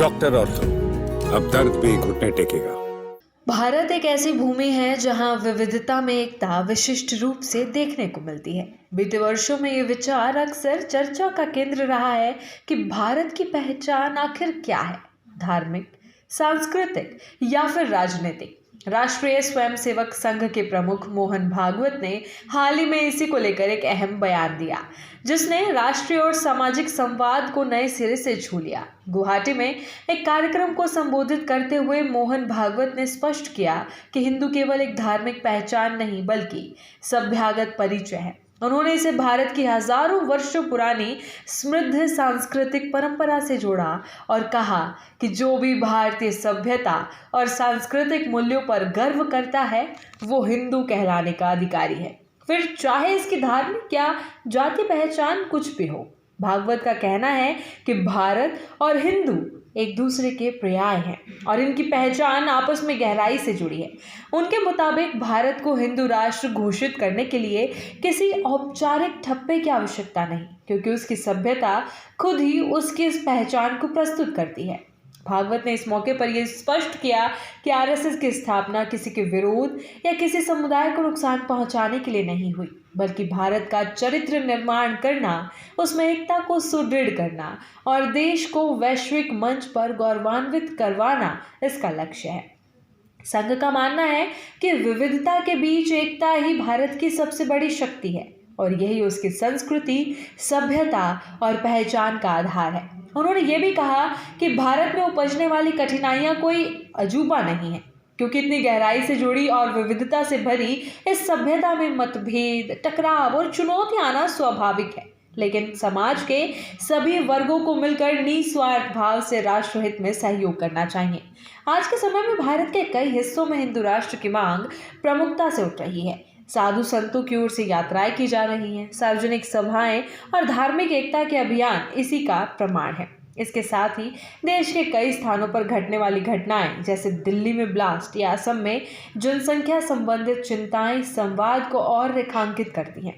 Doctor ortho, अब दर्द भी घुटने टेकेगा। भारत एक ऐसी भूमि है जहां विविधता में एकता विशिष्ट रूप से देखने को मिलती है। बीते वर्षों में ये विचार अक्सर चर्चा का केंद्र रहा है कि भारत की पहचान आखिर क्या है, धार्मिक, सांस्कृतिक या फिर राजनीतिक। राष्ट्रीय स्वयंसेवक संघ के प्रमुख मोहन भागवत ने हाल ही में इसी को लेकर एक अहम बयान दिया, जिसने राष्ट्रीय और सामाजिक संवाद को नए सिरे से छू लिया। गुवाहाटी में एक कार्यक्रम को संबोधित करते हुए मोहन भागवत ने स्पष्ट किया कि हिंदू केवल एक धार्मिक पहचान नहीं बल्कि सभ्यतागत परिचय है। उन्होंने इसे भारत की हजारों वर्षों पुरानी समृद्ध सांस्कृतिक परंपरा से जोड़ा और कहा कि जो भी भारतीय सभ्यता और सांस्कृतिक मूल्यों पर गर्व करता है वो हिंदू कहलाने का अधिकारी है, फिर चाहे इसकी धार्मिक या जाति पहचान कुछ भी हो। भागवत का कहना है कि भारत और हिंदू एक दूसरे के पर्याय हैं और इनकी पहचान आपस में गहराई से जुड़ी है। उनके मुताबिक भारत को हिंदू राष्ट्र घोषित करने के लिए किसी औपचारिक ठप्पे की आवश्यकता नहीं, क्योंकि उसकी सभ्यता खुद ही उसकी इस पहचान को प्रस्तुत करती है। भागवत ने इस मौके पर यह स्पष्ट किया कि आरएसएस की स्थापना किसी के विरोध या किसी समुदाय को नुकसान पहुंचाने के लिए नहीं हुई, बल्कि भारत का चरित्र निर्माण करना, उसमें एकता को सुदृढ़ करना और देश को वैश्विक मंच पर गौरवान्वित करवाना इसका लक्ष्य है। संघ का मानना है कि विविधता के बीच एकता ही भारत की सबसे बड़ी शक्ति है और यही उसकी संस्कृति, सभ्यता और पहचान का आधार है। उन्होंने ये भी कहा कि भारत में उपजने वाली कठिनाइयां कोई अजूबा नहीं है, क्योंकि इतनी गहराई से जुड़ी और विविधता से भरी इस सभ्यता में मतभेद, टकराव और चुनौतियां आना स्वाभाविक है। लेकिन समाज के सभी वर्गों को मिलकर निस्वार्थ भाव से राष्ट्रहित में सहयोग करना चाहिए। आज के समय में भारत के कई हिस्सों में हिंदू राष्ट्र की मांग प्रमुखता से उठ रही है। साधु संतों की ओर से यात्राएं की जा रही हैं, सार्वजनिक सभाएं और धार्मिक एकता के अभियान इसी का प्रमाण है। इसके साथ ही देश के कई स्थानों पर घटने वाली घटनाएं, जैसे दिल्ली में ब्लास्ट या असम में जनसंख्या संबंधित चिंताएं, संवाद को और रेखांकित करती हैं।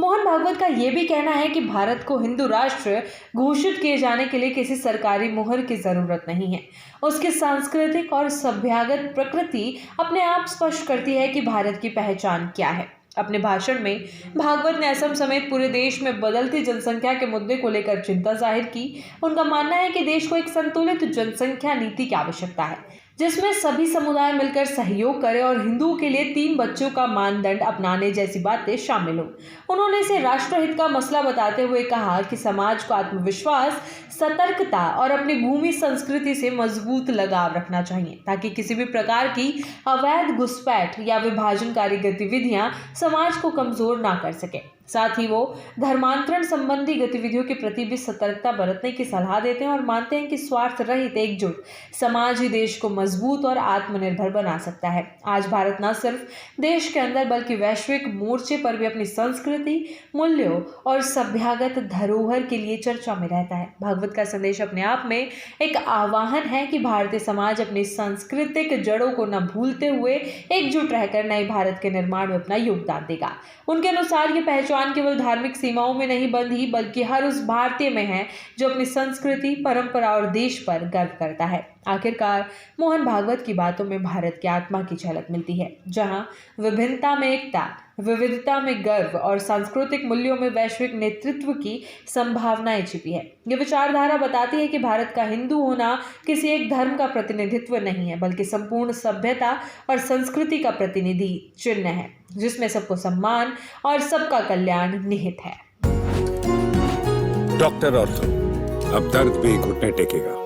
मोहन भागवत का यह भी कहना है कि भारत को हिंदू राष्ट्र घोषित किए जाने के लिए किसी सरकारी मुहर की जरूरत नहीं है। उसकी सांस्कृतिक और सभ्यतागत प्रकृति अपने आप स्पष्ट करती है कि भारत की पहचान क्या है। अपने भाषण में भागवत ने असम समेत पूरे देश में बदलती जनसंख्या के मुद्दे को लेकर चिंता जाहिर की। उनका मानना है कि देश को एक संतुलित जनसंख्या नीति की आवश्यकता है, जिसमें सभी समुदाय मिलकर सहयोग करें और हिंदुओं के लिए 3 बच्चों का मानदंड अपनाने जैसी बातें शामिल हो। उन्होंने इसे राष्ट्रहित का मसला बताते हुए कहा कि समाज को आत्मविश्वास, सतर्कता और अपनी भूमि संस्कृति से मजबूत लगाव रखना चाहिए, ताकि किसी भी प्रकार की अवैध घुसपैठ या विभाजनकारी गतिविधियां समाज को कमजोर ना कर सके। साथ ही वो धर्मांतरण संबंधी गतिविधियों के प्रति भी सतर्कता बरतने की सलाह देते हैं और मानते हैं कि स्वार्थ रहित एकजुट समाज ही देश को मजबूत और आत्मनिर्भर बना सकता है। आज भारत न सिर्फ देश के अंदर बल्कि वैश्विक मोर्चे पर भी अपनी संस्कृति, मूल्यों और सभ्यतागत धरोहर के लिए चर्चा में रहता है। भागवत का संदेश अपने आप में एक आह्वान है कि भारतीय समाज अपनी सांस्कृतिक जड़ों को न भूलते हुए एकजुट रहकर नए भारत के निर्माण में अपना योगदान देगा। उनके अनुसार ये पहचान केवल धार्मिक सीमाओं में नहीं बंधी, बल्कि हर उस भारतीय में है जो अपनी संस्कृति, परंपरा और देश पर गर्व करता है। आखिरकार मोहन भागवत की बातों में भारत की आत्मा की झलक मिलती है, जहां विभिन्नता में एकता, विविधता में गर्व और सांस्कृतिक मूल्यों में वैश्विक नेतृत्व की संभावनाएं छिपी है। ये विचारधारा बताती है कि भारत का हिंदू होना किसी एक धर्म का प्रतिनिधित्व नहीं है, बल्कि संपूर्ण सभ्यता और संस्कृति का प्रतिनिधि चिन्ह है, जिसमें सबको सम्मान और सबका कल्याण निहित है। डॉक्टर ऑर्थो, अब दर्द भी घुटने टेकेगा।